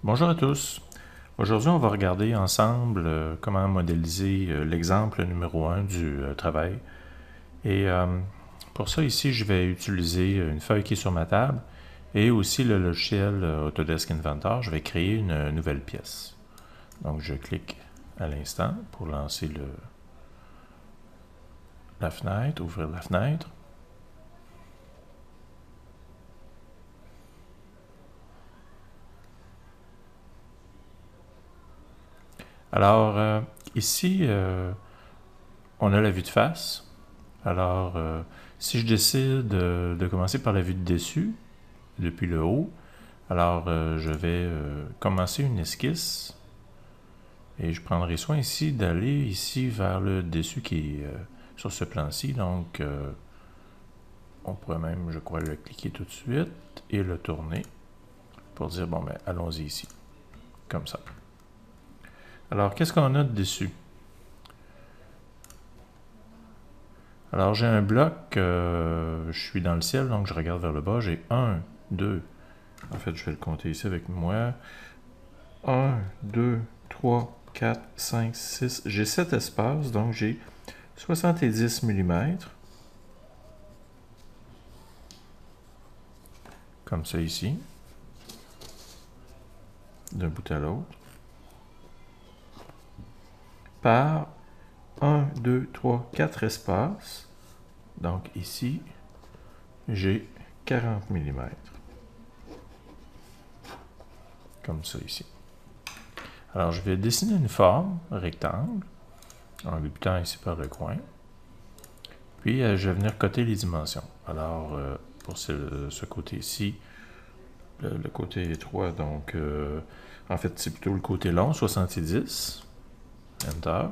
Bonjour à tous. Aujourd'hui, on va regarder ensemble comment modéliser l'exemple numéro 1 du travail. Et pour ça, ici, je vais utiliser une feuille qui est sur ma table et aussi le logiciel Autodesk Inventor. Je vais créer une nouvelle pièce. Donc, je clique à l'instant pour lancer la fenêtre, ouvrir la fenêtre. Alors, ici, on a la vue de face. Alors, si je décide de commencer par la vue de dessus, depuis le haut, alors je vais commencer une esquisse et je prendrai soin ici d'aller ici vers le dessus qui est sur ce plan-ci. Donc, on pourrait même, je crois, le cliquer tout de suite et le tourner pour dire, bon, ben, allons-y ici, comme ça. Alors, qu'est-ce qu'on a de dessus? Alors, j'ai un bloc, je suis dans le ciel, donc je regarde vers le bas. J'ai 1, 2, en fait, je vais le compter ici avec moi. 1, 2, 3, 4, 5, 6. J'ai 7 espaces, donc j'ai 70 mm. Comme ça ici. D'un bout à l'autre. Par 1, 2, 3, 4 espaces. Donc ici, j'ai 40 mm. Comme ça ici. Alors, je vais dessiner une forme rectangle, en débutant ici par le coin. Puis, je vais venir coter les dimensions. Alors, pour ce côté-ci, le côté étroit, donc, en fait, c'est plutôt le côté long, 70. Enter.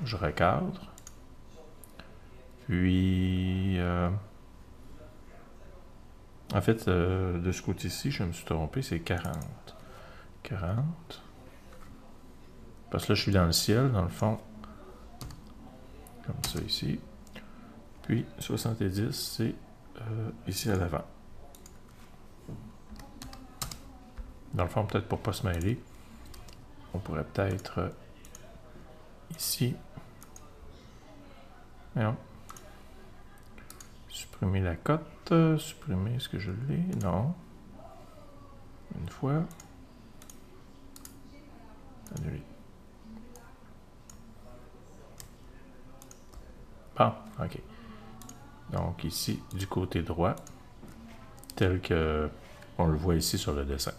Je recadre. Puis, en fait, de ce côté-ci, je me suis trompé, c'est 40. 40. Parce que là, je suis dans le ciel, dans le fond. Comme ça ici. Puis, 70, c'est ici à l'avant. Dans le fond, peut-être pour ne pas se mêler, on pourrait peut-être ici. Non. Supprimer la cote. Supprimer, est-ce que je l'ai? Non. Une fois. Annuler. Bon, ok. Donc ici, du côté droit, tel que on le voit ici sur le dessin.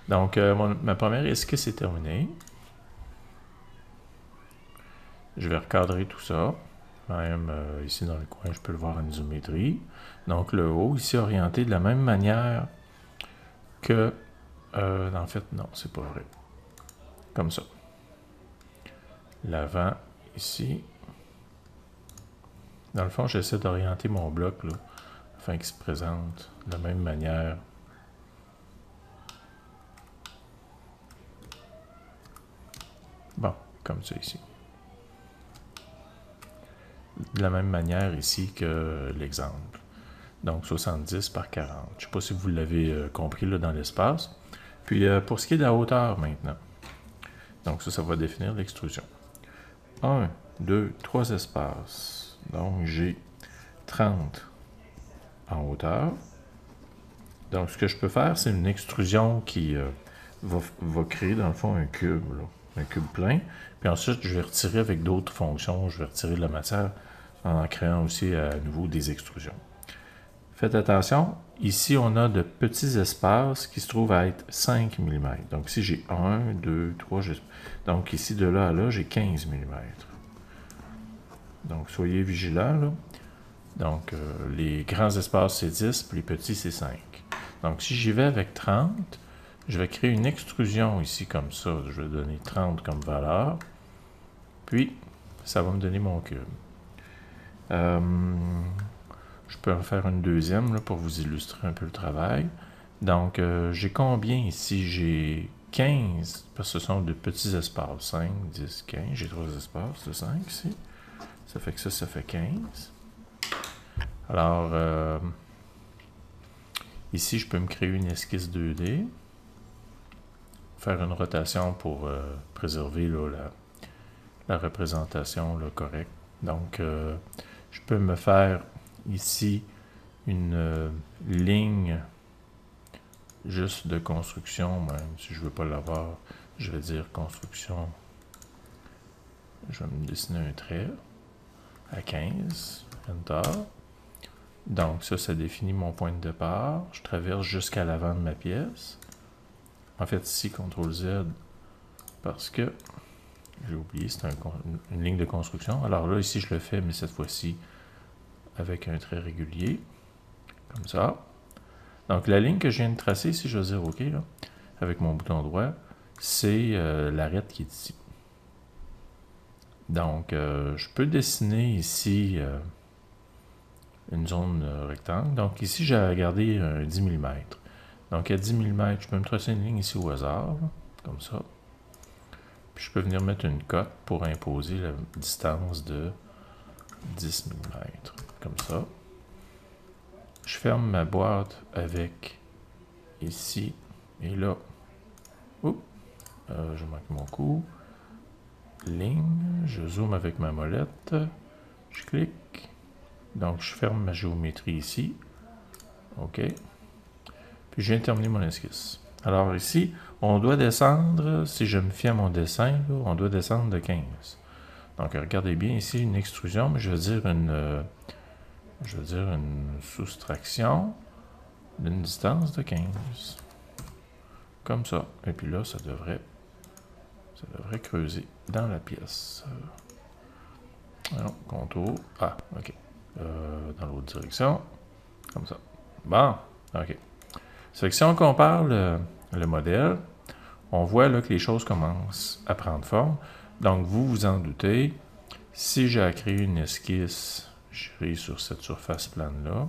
Donc, ma première esquisse est terminée. Je vais recadrer tout ça. Même ici dans le coin, je peux le voir en isométrie. Donc, le haut, ici, orienté de la même manière que... en fait, non, c'est pas vrai. Comme ça. L'avant, ici. Dans le fond, j'essaie d'orienter mon bloc, là, afin qu'il se présente de la même manière. Bon, comme ça ici. De la même manière ici que l'exemple. Donc 70 par 40. Je ne sais pas si vous l'avez compris là, dans l'espace. Puis pour ce qui est de la hauteur maintenant. Donc ça va définir l'extrusion. 1, 2, 3 espaces. Donc j'ai 30 en hauteur. Donc ce que je peux faire, c'est une extrusion qui va créer dans le fond un cube. Là, un cube plein. Puis ensuite, je vais retirer avec d'autres fonctions. Je vais retirer de la matière en créant aussi à nouveau des extrusions. Faites attention, ici on a de petits espaces qui se trouvent à être 5 mm. Donc ici j'ai 1, 2, 3, donc ici de là à là j'ai 15 mm. Donc soyez vigilants là. Donc les grands espaces c'est 10, puis les petits c'est 5. Donc si j'y vais avec 30, je vais créer une extrusion ici comme ça. Je vais donner 30 comme valeur. Puis ça va me donner mon cube. Je peux en faire une deuxième là, pour vous illustrer un peu le travail. Donc, j'ai combien ici? J'ai 15, parce que ce sont de petits espaces. 5, 10, 15. J'ai 3 espaces de 5 ici. Ça fait que ça fait 15. Alors, ici, je peux me créer une esquisse 2D. faire une rotation pour préserver là, la représentation là, correcte. Donc, je peux me faire ici une ligne juste de construction, même si je ne veux pas l'avoir, je vais dire construction. Je vais me dessiner un trait à 15, Enter. Donc ça définit mon point de départ. Je traverse jusqu'à l'avant de ma pièce. En fait, ici, CTRL Z, parce que j'ai oublié, c'est une ligne de construction. Alors là, ici, je le fais, mais cette fois-ci, avec un trait régulier, comme ça. Donc la ligne que je viens de tracer, ici, je vais dire OK, là, avec mon bouton droit, c'est l'arête qui est ici. Donc, je peux dessiner ici une zone rectangle. Donc ici, j'ai regardé 10 mm. Donc à 10 mm, je peux me tracer une ligne ici au hasard, là, comme ça. Puis je peux venir mettre une cote pour imposer la distance de 10 mm, comme ça. Je ferme ma boîte avec ici et là. Oups, je manque mon coup. Ligne, je zoome avec ma molette, je clique, donc je ferme ma géométrie ici, OK, puis je viens de terminer mon esquisse. Alors ici, on doit descendre, si je me fie à mon dessin, là, on doit descendre de 15. Donc regardez bien ici, une extrusion, mais je veux dire une soustraction d'une distance de 15. Comme ça, et puis là, ça devrait creuser dans la pièce. Alors, contour. Ah, OK. Dans l'autre direction. Comme ça. Bon, OK. Ça fait que si on compare le modèle, on voit là que les choses commencent à prendre forme. Donc, vous vous en doutez, si j'ai à créer une esquisse, j'irai sur cette surface plane-là.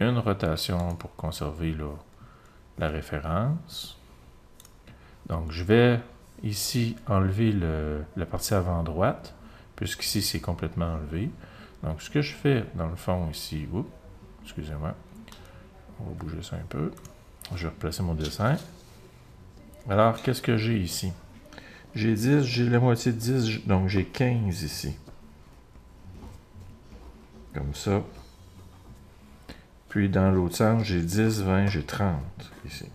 Une rotation pour conserver là, la référence. Donc, je vais ici enlever la partie avant droite, puisqu'ici c'est complètement enlevé. Donc ce que je fais dans le fond ici, excusez-moi, on va bouger ça un peu, je vais replacer mon dessin. Alors qu'est-ce que j'ai ici? J'ai 10, j'ai la moitié de 10, donc j'ai 15 ici. Comme ça. Puis dans l'autre sens, j'ai 10, 20, j'ai 30 ici.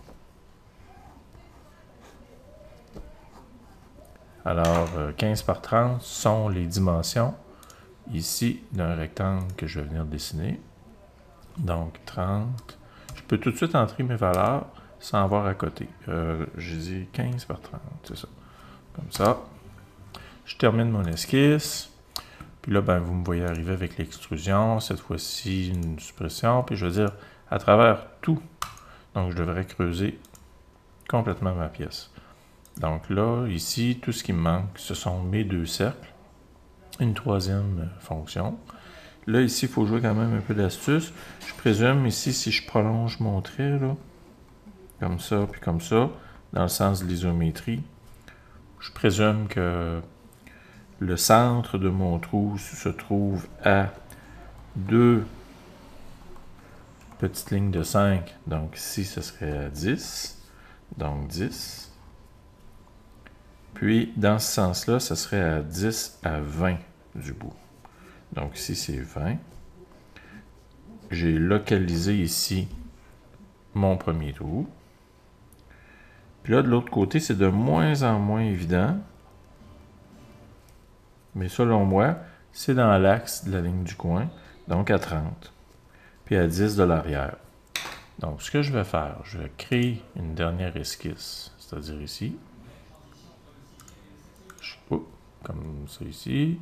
Alors, 15 par 30 sont les dimensions, ici, d'un rectangle que je vais venir dessiner. Donc, 30. Je peux tout de suite entrer mes valeurs sans avoir à côté. J'ai dit 15 par 30, c'est ça. Comme ça. Je termine mon esquisse. Puis là, ben, vous me voyez arriver avec l'extrusion. Cette fois-ci, une suppression. Puis je veux dire, à travers tout. Donc, je devrais creuser complètement ma pièce. Donc là, ici, tout ce qui me manque, ce sont mes deux cercles. Une troisième fonction. Là, ici, il faut jouer quand même un peu d'astuce. Je présume ici, si je prolonge mon trait, là, comme ça, puis comme ça, dans le sens de l'isométrie, je présume que le centre de mon trou se trouve à 2 petites lignes de 5. Donc ici, ce serait à 10. Donc 10. Puis, dans ce sens-là, ça serait à 10 à 20 du bout. Donc ici, c'est 20. J'ai localisé ici mon premier trou. Puis là, de l'autre côté, c'est de moins en moins évident. Mais selon moi, c'est dans l'axe de la ligne du coin, donc à 30. Puis à 10 de l'arrière. Donc, ce que je vais faire, je vais créer une dernière esquisse, c'est-à-dire ici. Comme ça ici.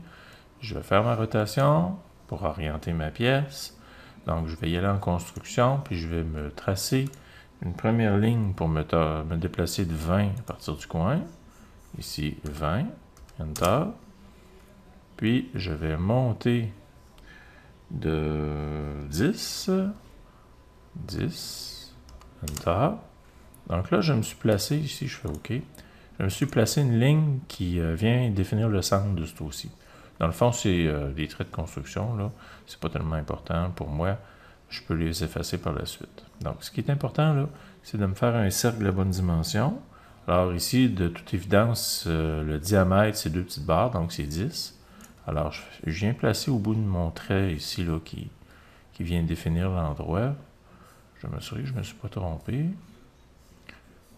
Je vais faire ma rotation pour orienter ma pièce. Donc, je vais y aller en construction, puis je vais me tracer une première ligne pour me déplacer de 20 à partir du coin. Ici, 20, Enter. Puis, je vais monter de 10, 10, Enter. Donc là, je me suis placé, ici, je fais OK. Je me suis placé une ligne qui vient définir le centre de ce trou-ci. Dans le fond, c'est des traits de construction, là. C'est pas tellement important pour moi. Je peux les effacer par la suite. Donc, ce qui est important, là, c'est de me faire un cercle de bonne dimension. Alors ici, de toute évidence, le diamètre, c'est 2 petites barres, donc c'est 10. Alors, je viens placer au bout de mon trait ici, là, qui vient définir l'endroit. Je m'assure que je ne me suis pas trompé.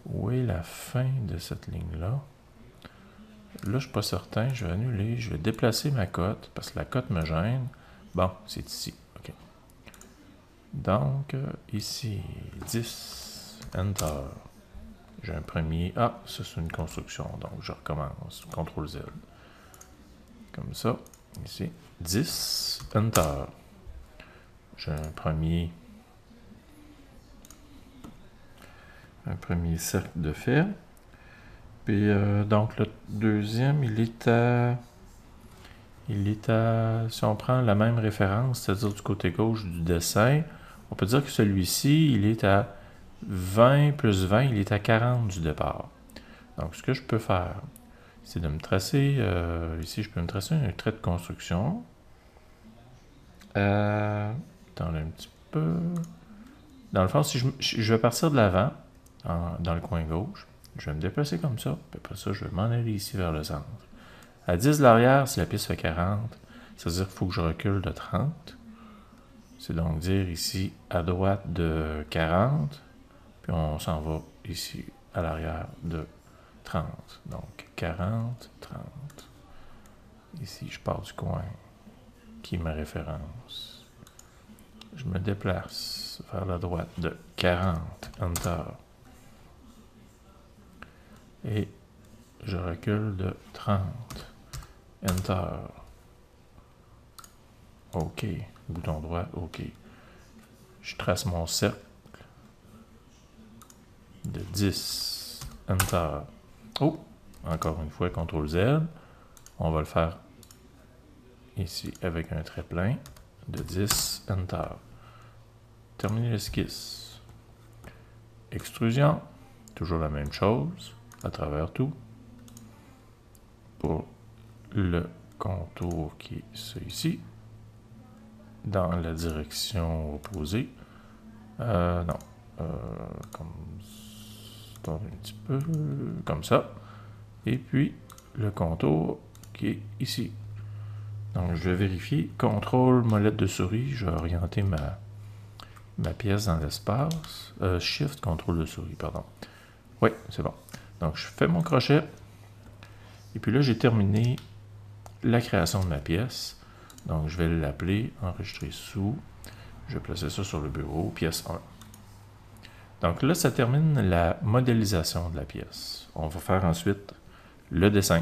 Où est la fin de cette ligne-là? Là, je ne suis pas certain. Je vais annuler. Je vais déplacer ma cote, parce que la cote me gêne. Bon, c'est ici. OK. Donc, ici, 10, Enter. J'ai un premier... Ah, ça, c'est une construction. Donc, je recommence. CTRL-Z. Comme ça. Ici. 10, Enter. J'ai un premier cercle de fait. Puis, donc, le deuxième, il est à... Si on prend la même référence, c'est-à-dire du côté gauche du dessin, on peut dire que celui-ci, il est à 20 plus 20, il est à 40 du départ. Donc, ce que je peux faire, c'est de me tracer, ici, je peux me tracer un trait de construction. Attendez un petit peu. Dans le fond, si je vais partir de l'avant, dans le coin gauche, je vais me déplacer comme ça, puis après ça, je vais m'en aller ici vers le centre. À 10 de l'arrière, si la piste fait 40, ça veut dire qu'il faut que je recule de 30. C'est donc dire ici à droite de 40, puis on s'en va ici à l'arrière de 30. Donc 40, 30. Ici, je pars du coin qui est ma référence. Je me déplace vers la droite de 40, Enter. Et je recule de 30, Enter. OK. Bouton droit, OK. Je trace mon cercle de 10, Enter. Oh! Encore une fois, CTRL-Z. On va le faire ici avec un trait plein de 10, Enter. Terminer l'esquisse. Extrusion. Toujours la même chose à travers tout. Pour le contour qui est celui-ci. Dans la direction opposée. Non. Comme ça, un petit peu comme ça. Et puis, le contour qui est ici. Donc, je vais vérifier. CTRL, molette de souris. Je vais orienter ma pièce dans l'espace. Shift, CTRL de souris, pardon. Oui, c'est bon. Donc, je fais mon crochet. Et puis là, j'ai terminé la création de ma pièce. Donc, je vais l'appeler enregistrer sous. Je vais placer ça sur le bureau, pièce 1. Donc là, ça termine la modélisation de la pièce. On va faire ensuite le dessin.